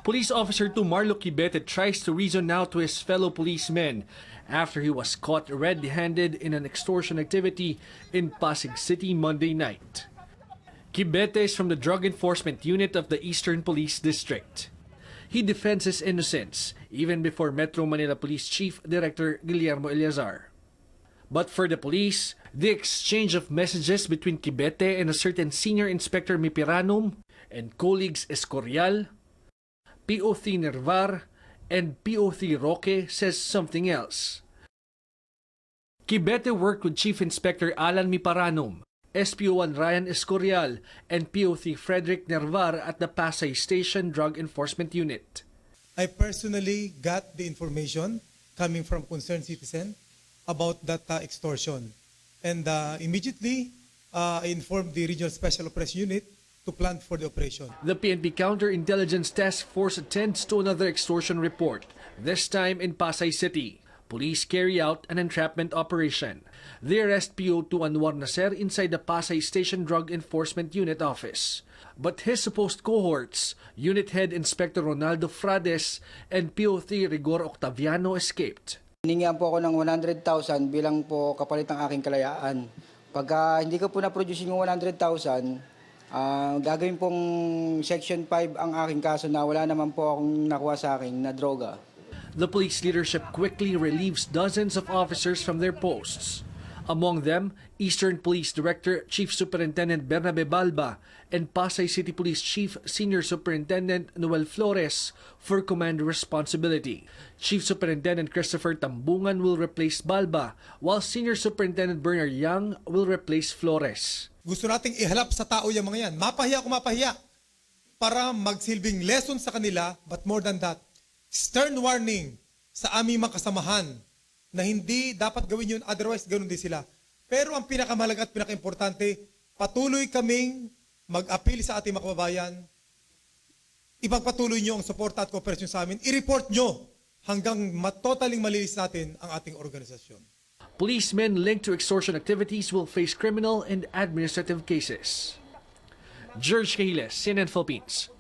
Police Officer Marlo Quibete tries to reason out to his fellow policemen after he was caught red-handed in an extortion activity in Pasig City Monday night. Quibete is from the Drug Enforcement Unit of the Eastern Police District. He defends his innocence even before Metro Manila Police Chief Director Guillermo Eleazar. But for the police, the exchange of messages between Quibete and a certain Senior Inspector Mipiranum and colleagues Escorial, PO3 Nervar, and PO3 Roque says something else. Quibete worked with Chief Inspector Alan Miparanum, SPO1 Ryan Escorial, and PO3 Frederick Nervar at the Pasay Station Drug Enforcement Unit. I personally got the information coming from concerned citizen about that extortion. And immediately, I informed the Regional Special Operation Unit to plan for the operation. The PNP Counterintelligence Task Force attends to another extortion report, this time in Pasay City. Police carry out an entrapment operation. They arrest PO2 Anwar Naser inside the Pasay Station Drug Enforcement Unit office. But his supposed cohorts, Unit Head Inspector Ronaldo Frades and PO3 Rigor Octaviano escaped. Hiningihan po ako ng 100,000 bilang po kapalit ng aking kalayaan. Pagka hindi ko po na-produce yung 100,000, gagawin pong Section 5 ang aking kaso na wala naman po akong nakuha sa akin na droga. The police leadership quickly relieves dozens of officers from their posts. Among them, Eastern Police Director Chief Superintendent Bernabe Balba and Pasay City Police Chief Senior Superintendent Noel Flores for command responsibility. Chief Superintendent Christopher Tambungan will replace Balba, while Senior Superintendent Bernard Young will replace Flores. Gusto nating ihalap sa tao yung mga yan. Mapahiya kung mapahiya. Para magsilbing lesson sa kanila, but more than that, stern warning sa aming mga kasamahan na hindi dapat gawin yun, otherwise ganoon din sila. Pero ang pinakamahalaga at pinakaimportante, patuloy kaming mag-appeal sa ating mga kababayan, ipagpatuloy nyo ang suporta at kooperasyon sa amin, i-report nyo hanggang totaling malinis natin ang ating organisasyon. Policemen linked to extortion activities will face criminal and administrative cases. George Cahiles, CNN Philippines.